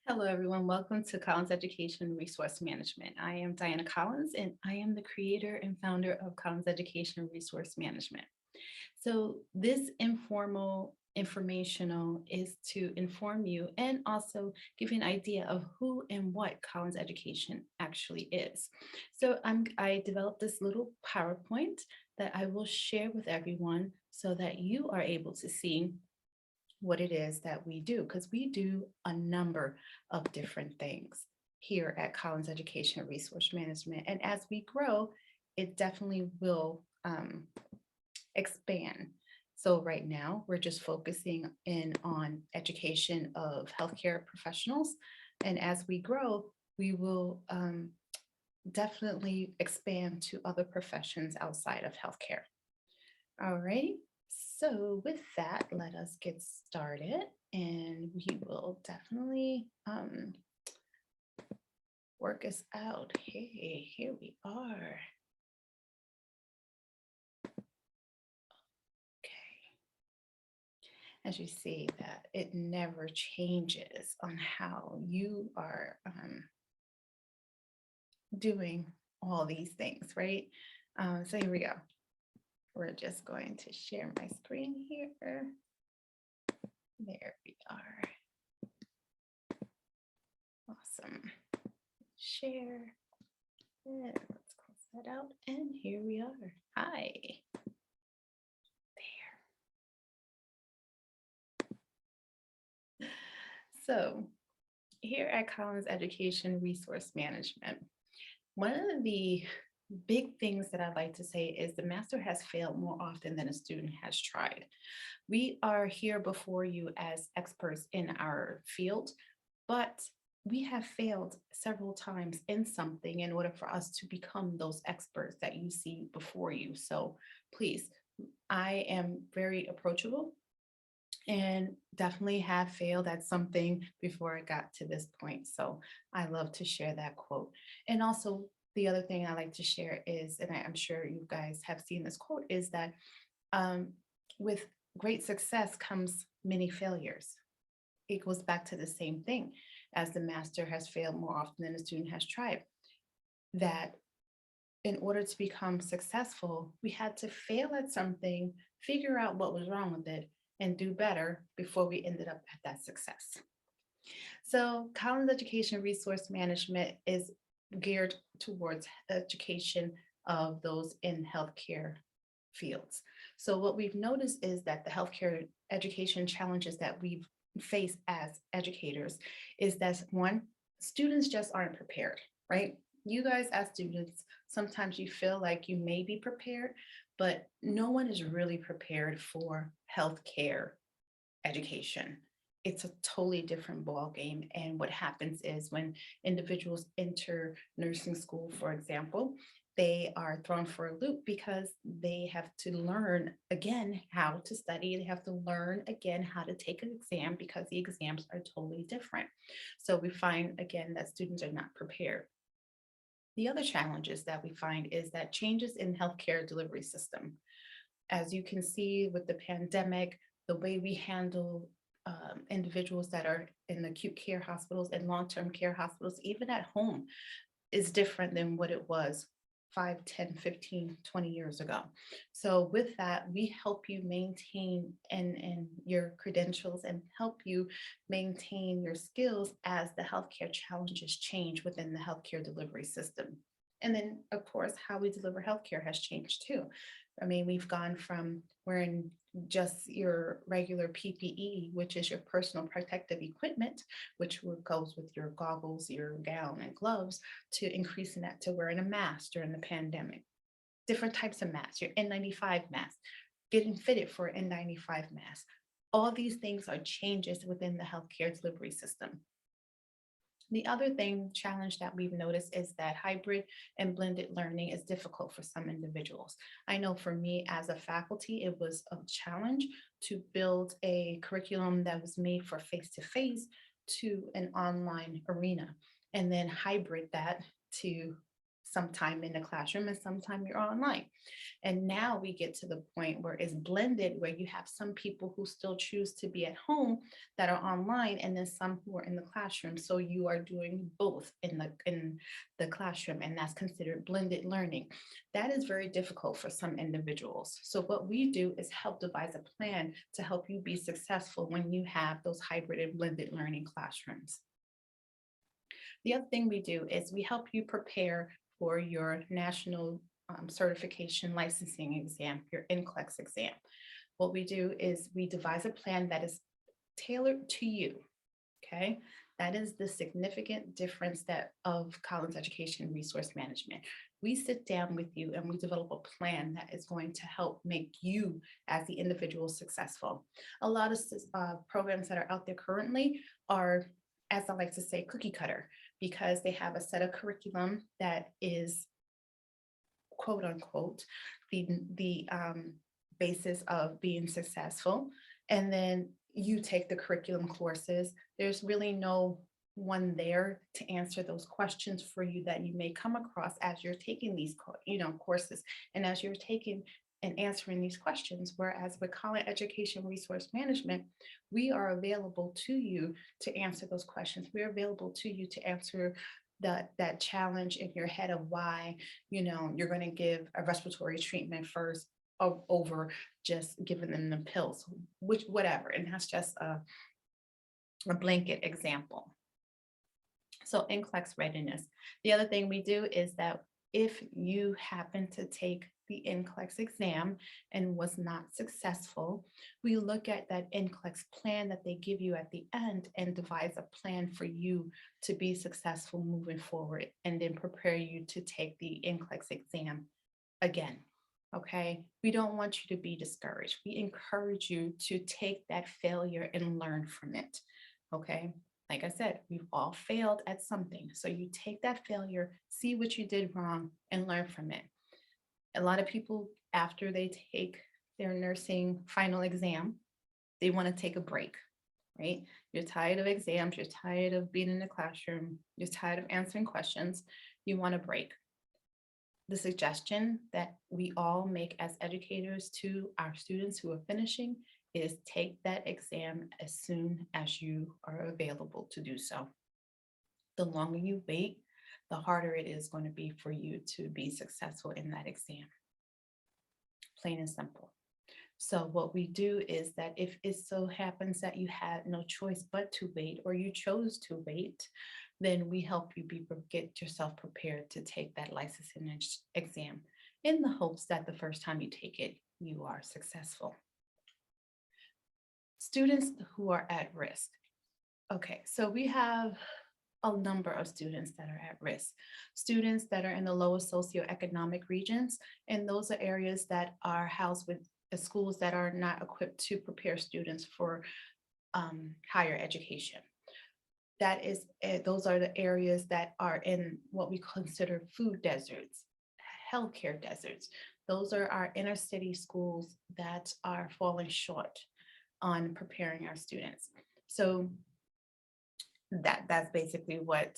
Hello, everyone. Welcome to Collins Education Resource Management. I am Diana Collins, and I am the creator and founder of Collins Education Resource Management. So this informal informational is to inform you and also give you an idea of who and what Collins Education actually is. So I developed this little PowerPoint that I will share with everyone so that you are able to see what it is that we do, because we do a number of different things here at Collins Education Resource Management. And as we grow, it definitely will expand. So right now, we're just focusing in on education of healthcare professionals. And as we grow, we will definitely expand to other professions outside of healthcare. All right. So with that, let us get started and we will definitely work us out. Hey, here we are. Okay. As you see that it never changes on how you are doing all these things, right? So here we go. We're just going to share my screen here. There we are. Awesome. Share. And let's close that out. And here we are. Hi. There. So here at Collins Education Resource Management, one of the big things that I'd like to say is the master has failed more often than a student has tried. We are here before you as experts in our field, but we have failed several times in something in order for us to become those experts that you see before you. So please, I am very approachable and definitely have failed at something before I got to this point. So I love to share that quote. And also the other thing I like to share is, and I'm sure you guys have seen this quote, is that with great success comes many failures. It goes back to the same thing, as the master has failed more often than the student has tried, that in order to become successful, we had to fail at something, figure out what was wrong with it, and do better before we ended up at that success. So Collins Education Resource Management is geared towards education of those in healthcare fields. So what we've noticed is that the healthcare education challenges that we've faced as educators is that one, students just aren't prepared, right? You guys as students, sometimes you feel like you may be prepared, but no one is really prepared for healthcare education. It's a totally different ball game. And what happens is when individuals enter nursing school, for example, they are thrown for a loop because they have to learn again how to study. They have to learn again how to take an exam because the exams are totally different. So we find again that students are not prepared. The other challenges that we find is that changes in healthcare delivery system. As you can see with the pandemic, the way we handle individuals that are in acute care hospitals and long-term care hospitals, even at home, is different than what it was 5, 10, 15, 20 years ago. So with that, we help you maintain and your credentials and help you maintain your skills as the healthcare challenges change within the healthcare delivery system. And then, of course, how we deliver healthcare has changed too. I mean, we've gone from wearing just your regular PPE, which is your personal protective equipment, which goes with your goggles, your gown and gloves, to increasing that to wearing a mask during the pandemic. Different types of masks, your N95 mask, getting fitted for an N95 mask. All these things are changes within the healthcare delivery system. The other challenge that we've noticed is that hybrid and blended learning is difficult for some individuals. I know for me as a faculty, it was a challenge to build a curriculum that was made for face-to-face to an online arena, and then hybrid that to sometime in the classroom and sometime you're online. And now we get to the point where it's blended, where you have some people who still choose to be at home that are online, and then some who are in the classroom. So you are doing both in the classroom, and that's considered blended learning. That is very difficult for some individuals. So what we do is help devise a plan to help you be successful when you have those hybrid and blended learning classrooms. The other thing we do is we help you prepare for your national certification licensing exam, your NCLEX exam. What we do is we devise a plan that is tailored to you, okay? That is the significant difference that of Collins Education Resource Management. We sit down with you and we develop a plan that is going to help make you as the individual successful. A lot of programs that are out there currently are, as I like to say, cookie cutter, because they have a set of curriculum that is quote unquote the basis of being successful. And then you take the curriculum courses. There's really no one there to answer those questions for you that you may come across as you're taking these courses and as you're taking and answering these questions. Whereas with Collins Education Resource Management, we are available to you to answer those questions. We're available to you to answer that challenge in your head of why, you're going to give a respiratory treatment first over just giving them the pills, whatever. And that's just a blanket example. So NCLEX readiness. The other thing we do is that if you happen to take the NCLEX exam and was not successful, we look at that NCLEX plan that they give you at the end and devise a plan for you to be successful moving forward, and then prepare you to take the NCLEX exam again. Okay, we don't want you to be discouraged. We encourage you to take that failure and learn from it. Okay, like I said, we've all failed at something. So you take that failure, see what you did wrong, and learn from it. A lot of people, after they take their nursing final exam, they want to take a break, right? You're tired of exams, you're tired of being in the classroom, you're tired of answering questions, you want a break. The suggestion that we all make as educators to our students who are finishing is take that exam as soon as you are available to do so. The longer you wait, the harder it is going to be for you to be successful in that exam. Plain and simple. So what we do is that if it so happens that you had no choice but to wait, or you chose to wait, then we help you get yourself prepared to take that licensing exam in the hopes that the first time you take it, you are successful. Students who are at risk. Okay, so we have a number of students that are at risk. Students that are in the lowest socioeconomic regions, and those are areas that are housed with schools that are not equipped to prepare students for higher education. Those are the areas that are in what we consider food deserts, healthcare deserts. Those are our inner city schools that are falling short on preparing our students. So that's basically what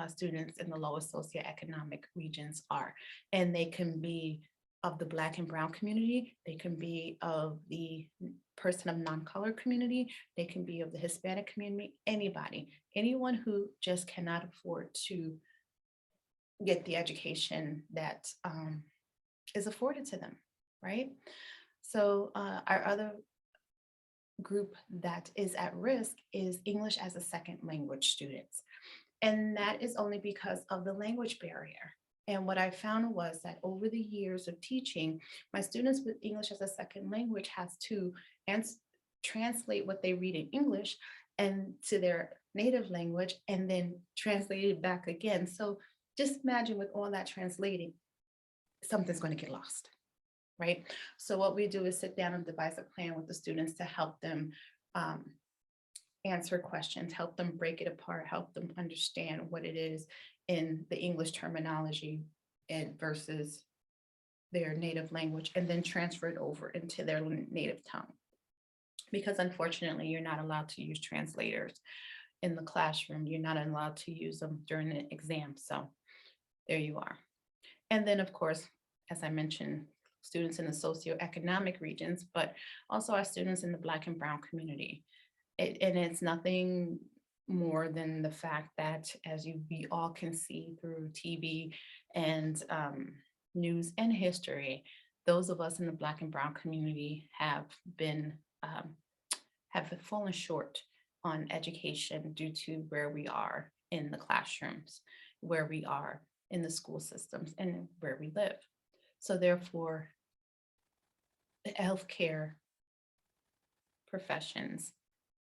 students in the lowest socioeconomic regions are. And they can be of the Black and Brown community, they can be of the person of non-color community, they can be of the Hispanic community, anyone who just cannot afford to get the education that is afforded to them, right? So our other group that is at risk is English as a second language students. And that is only because of the language barrier. And what I found was that over the years of teaching, my students with English as a second language has to translate what they read in English and to their native language, and then translate it back again. So just imagine with all that translating, something's going to get lost, right? So what we do is sit down and devise a plan with the students to help them answer questions, help them break it apart, help them understand what it is in the English terminology and versus their native language, and then transfer it over into their native tongue. Because unfortunately, you're not allowed to use translators in the classroom. You're not allowed to use them during the exam. So there you are. And then, of course, as I mentioned, students in the socioeconomic regions, but also our students in the Black and Brown community. And it's nothing more than the fact that, as we all can see through TV and news and history, those of us in the Black and Brown community been um, have fallen short on education due to where we are in the classrooms, where we are in the school systems, and where we live. So therefore, the healthcare professions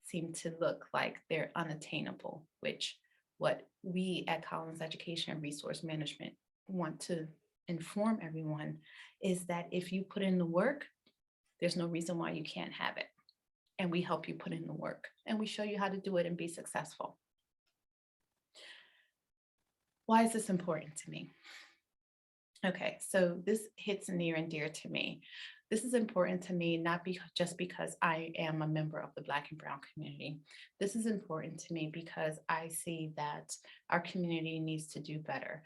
seem to look like they're unattainable, which what we at Collins Education and Resource Management want to inform everyone is that if you put in the work, there's no reason why you can't have it. And we help you put in the work and we show you how to do it and be successful. Why is this important to me? Okay, so this hits near and dear to me. This is important to me, not just because I am a member of the Black and Brown community. This is important to me because I see that our community needs to do better.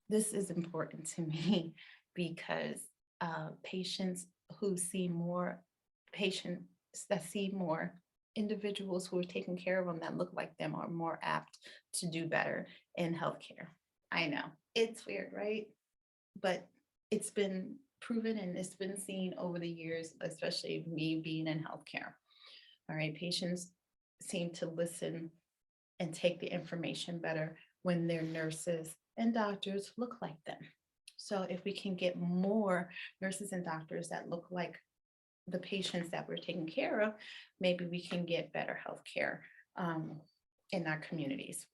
This is important to me because patients who see more patients that see more individuals who are taking care of them that look like them are more apt to do better in healthcare. I know it's weird, right? But it's been proven and it's been seen over the years, especially me being in healthcare. All right, patients seem to listen and take the information better when their nurses and doctors look like them. So if we can get more nurses and doctors that look like the patients that we're taking care of, maybe we can get better healthcare in our communities.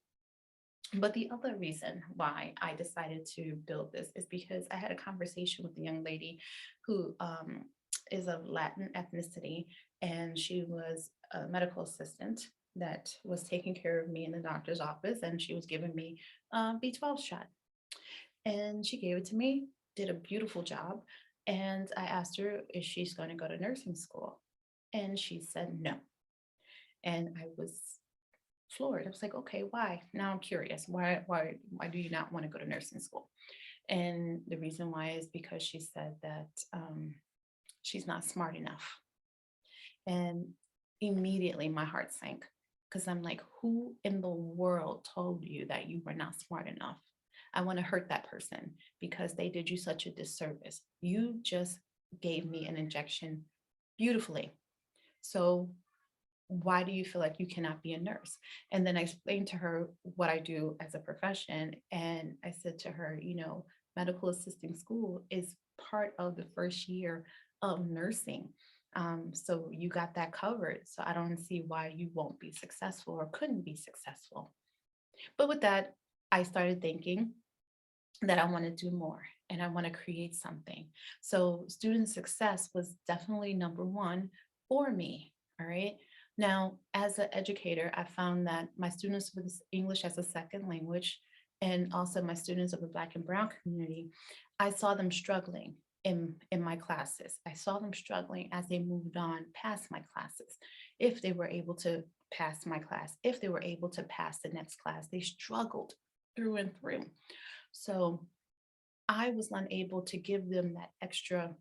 But the other reason why I decided to build this is because I had a conversation with a young lady who is of Latin ethnicity, and she was a medical assistant that was taking care of me in the doctor's office, and she was giving me a B12 shot. And she gave it to me, did a beautiful job. And I asked her if she's going to go to nursing school. And she said no. And I was floored. I was like, okay, why? Now I'm curious. Why do you not want to go to nursing school? And the reason why is because she said that she's not smart enough. And immediately my heart sank because I'm like, who in the world told you that you were not smart enough? I want to hurt that person because they did you such a disservice. You just gave me an injection beautifully. So why do you feel like you cannot be a nurse? And then I explained to her what I do as a profession. And I said to her, medical assisting school is part of the first year of nursing. So you got that covered. So I don't see why you won't be successful or couldn't be successful. But with that, I started thinking that I want to do more and I want to create something. So student success was definitely number one for me. All right. Now, as an educator, I found that my students with English as a second language and also my students of the Black and Brown community, I saw them struggling in my classes. I saw them struggling as they moved on past my classes. If they were able to pass my class, if they were able to pass the next class, they struggled through and through. So I was unable to give them that extra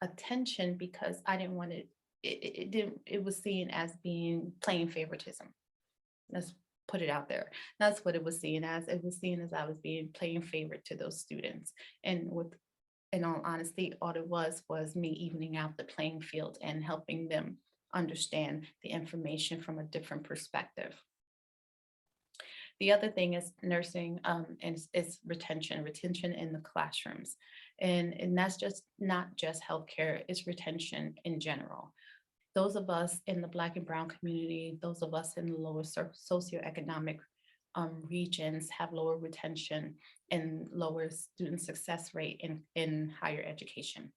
attention because I didn't want it was seen as being plain favoritism. Let's put it out there. That's what it was seen as. It was seen as I was being plain favorite to those students. And in all honesty, all it was me evening out the playing field and helping them understand the information from a different perspective. The other thing is nursing is retention in the classrooms. And that's just not just healthcare, it's retention in general. Those of us in the Black and Brown community, those of us in the lower socioeconomic regions have lower retention and lower student success rate in higher education.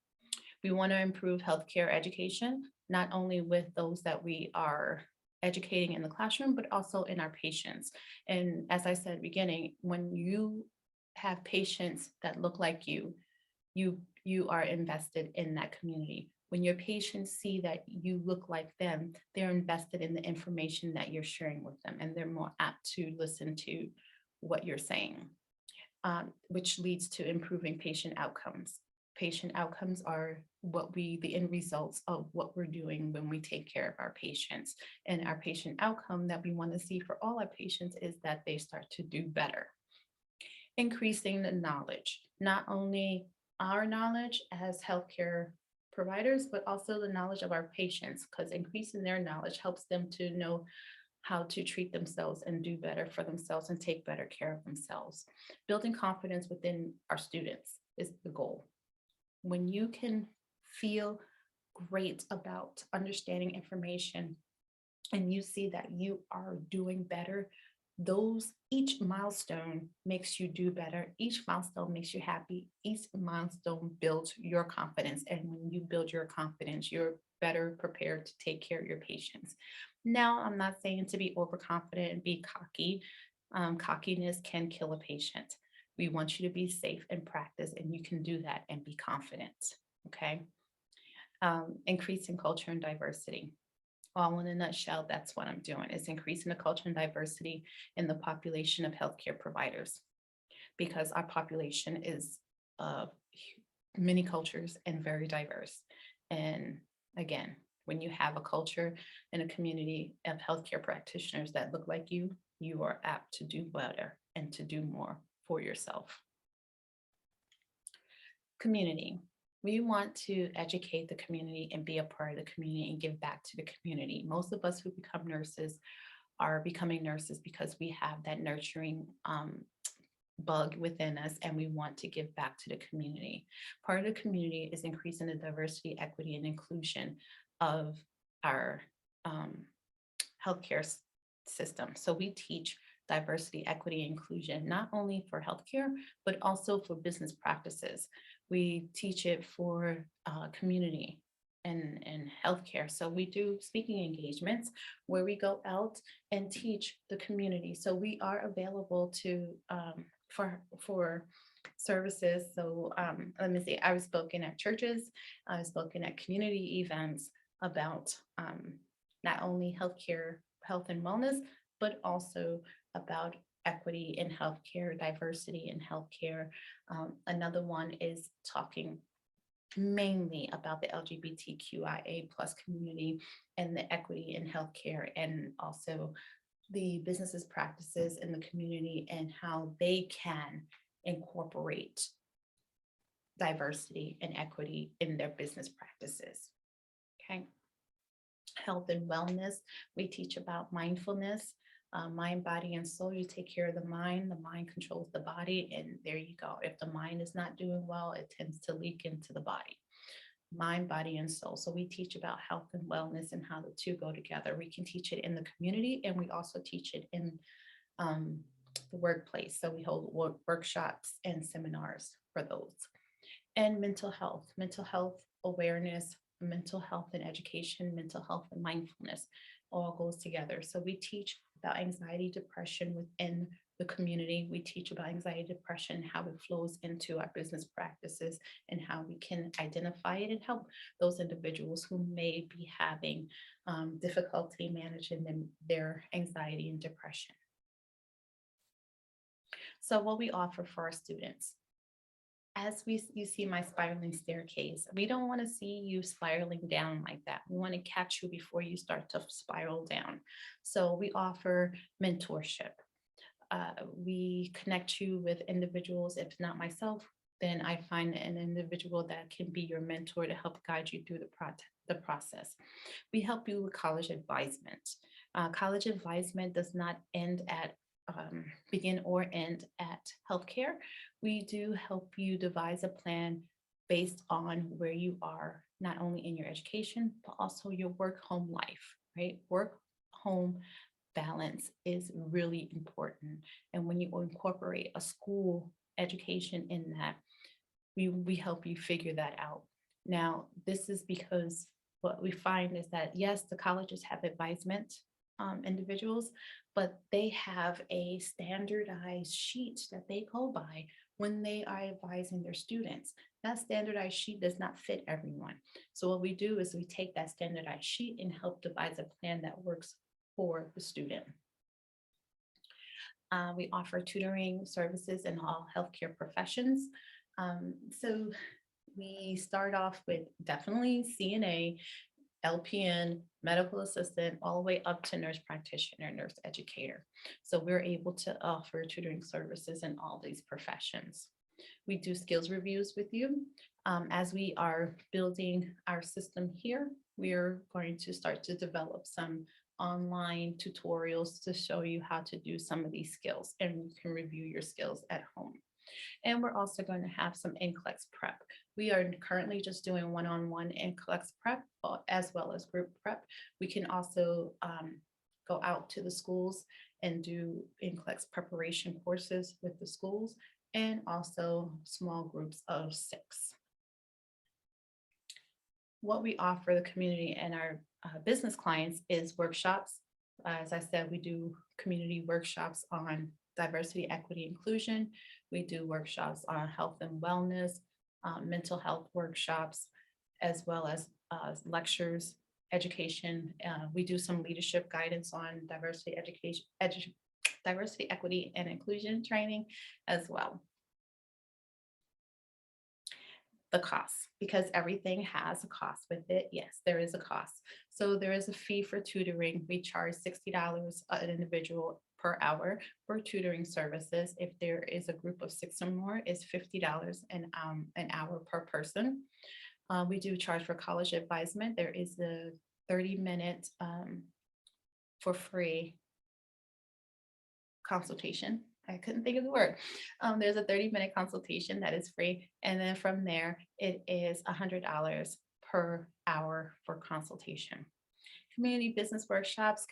We want to improve healthcare education, not only with those that we are educating in the classroom, but also in our patients. And as I said at the beginning, when you have patients that look like you are invested in that community. When your patients see that you look like them, they're invested in the information that you're sharing with them, and they're more apt to listen to what you're saying. which leads to improving patient outcomes. Patient outcomes are the end results of what we're doing when we take care of our patients. And our patient outcome that we want to see for all our patients is that they start to do better. Increasing the knowledge, not only our knowledge as healthcare providers, but also the knowledge of our patients, because increasing their knowledge helps them to know how to treat themselves and do better for themselves and take better care of themselves. Building confidence within our students is the goal. When you can feel great about understanding information and you see that you are doing better, each milestone makes you do better. Each milestone makes you happy. Each milestone builds your confidence. And when you build your confidence, you're better prepared to take care of your patients. Now, I'm not saying to be overconfident and be cocky. Cockiness can kill a patient. We want you to be safe in practice, and you can do that and be confident. Okay. Increasing culture and diversity. All in a nutshell, that's what I'm doing, is increasing the culture and diversity in the population of healthcare providers, because our population is many cultures and very diverse. And again, when you have a culture and a community of healthcare practitioners that look like you, you are apt to do better and to do more for yourself. Community. We want to educate the community and be a part of the community and give back to the community. Most of us who become nurses are becoming nurses because we have that nurturing bug within us, and we want to give back to the community. Part of the community is increasing the diversity, equity, and inclusion of our healthcare system. So we teach diversity, equity, inclusion, not only for healthcare, but also for business practices. We teach it for community and healthcare. So we do speaking engagements where we go out and teach the community. So we are available to for services. So let me see, I've spoken at churches, I've spoken at community events about not only healthcare, health and wellness, but also about equity in healthcare, diversity in healthcare. Another one is talking mainly about the LGBTQIA plus community and the equity in healthcare, and also the businesses practices in the community and how they can incorporate diversity and equity in their business practices. Okay. Health and wellness, we teach about mindfulness, mind, body, and soul. You take care of the mind controls the body, and there you go. If the mind is not doing well, it tends to leak into the body. Mind, body, and soul. So we teach about health and wellness and how the two go together. We can teach it in the community, and we also teach it in the workplace. So we hold workshops and seminars for those. And mental health awareness, mental health and education, mental health and mindfulness all goes together. So we teach about anxiety, depression within the community. We teach about anxiety, depression, how it flows into our business practices, and how we can identify it and help those individuals who may be having difficulty managing their anxiety and depression. So what we offer for our students, as you see my spiraling staircase, we don't want to see you spiraling down like that. We want to catch you before you start to spiral down. So we offer mentorship. We connect you with individuals. If not myself, then I find an individual that can be your mentor to help guide you through the process. We help you with college advisement. College advisement does not end at begin or end at healthcare. We do help you devise a plan based on where you are, not only in your education, but also your work-home life, right? Work-home balance is really important. And when you incorporate a school education in that, we help you figure that out. Now, this is because what we find is that, yes, the colleges have advisement individuals, but they have a standardized sheet that they go by when they are advising their students. That standardized sheet does not fit everyone. So what we do is we take that standardized sheet and help devise a plan that works for the student. We offer tutoring services in all healthcare professions. So we start off with definitely CNA, LPN, medical assistant, all the way up to nurse practitioner, nurse educator. So we're able to offer tutoring services in all these professions. We do skills reviews with you. As we are building our system here, we are going to start to develop some online tutorials to show you how to do some of these skills, and you can review your skills at home. And we're also going to have some NCLEX prep. We are currently just doing one-on-one NCLEX prep as well as group prep. We can also go out to the schools and do NCLEX preparation courses with the schools, and also small groups of 6. What we offer the community and our business clients is workshops. As I said, we do community workshops on diversity, equity, inclusion. We do workshops on health and wellness, mental health workshops, as well as lectures, education. We do some leadership guidance on diversity, education, diversity, equity, and inclusion training as well. The cost, because everything has a cost with it. Yes, there is a cost. So there is a fee for tutoring. We charge $60 an individual per hour for tutoring services. If there is a group of 6 or more, it's $50 an hour per person. We do charge for college advisement. There is a 30-minute for free consultation. I couldn't think of the word. There's a 30-minute consultation that is free. And then from there, it is $100 per hour for consultation. Community business workshops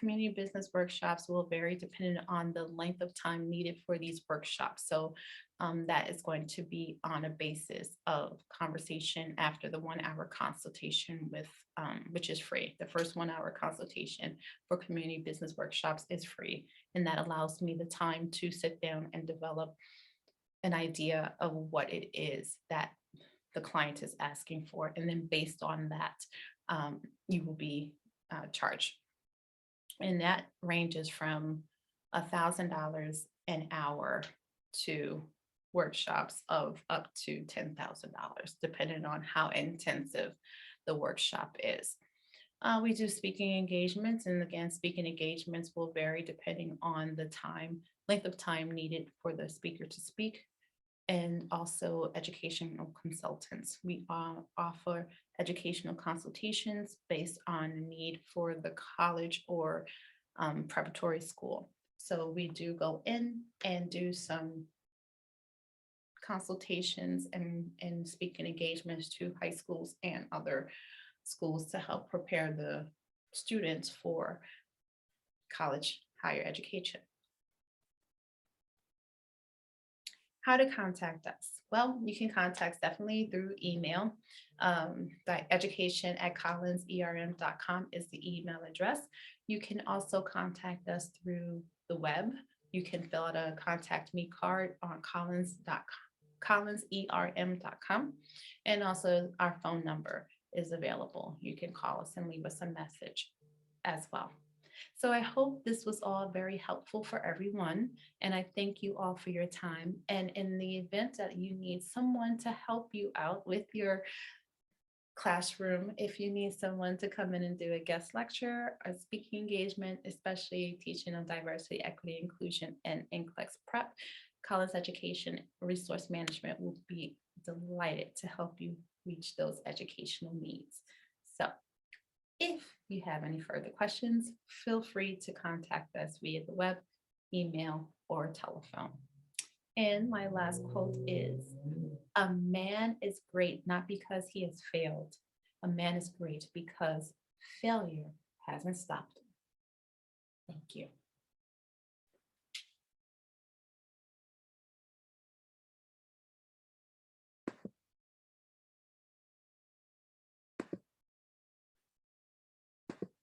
will vary depending on the length of time needed for these workshops. So that is going to be on a basis of conversation after the 1-hour consultation with, which is free. The first 1-hour consultation for community business workshops is free. And that allows me the time to sit down and develop an idea of what it is that the client is asking for. And then based on that, you will be charged. And that ranges from $1,000 an hour to workshops of up to $10,000, depending on how intensive the workshop is. We do speaking engagements, and again, speaking engagements will vary depending on the length of time needed for the speaker to speak, and also educational consultants. We offer educational consultations based on need for the college or preparatory school. So we do go in and do some consultations and speaking engagements to high schools and other schools to help prepare the students for college higher education. How to contact us? Well, you can contact definitely through email. education@collinserm.com is the email address. You can also contact us through the web. You can fill out a contact me card on collinserm.com. And also our phone number is available. You can call us and leave us a message as well. So I hope this was all very helpful for everyone. And I thank you all for your time. And in the event that you need someone to help you out with your classroom, if you need someone to come in and do a guest lecture or speaking engagement, especially teaching on diversity, equity, inclusion, and NCLEX prep, Collins Education Resource Management will be delighted to help you reach those educational needs. So if you have any further questions, feel free to contact us via the web, email, or telephone. And my last quote is, "A man is great not because he has failed. A man is great because failure hasn't stopped him." Thank you.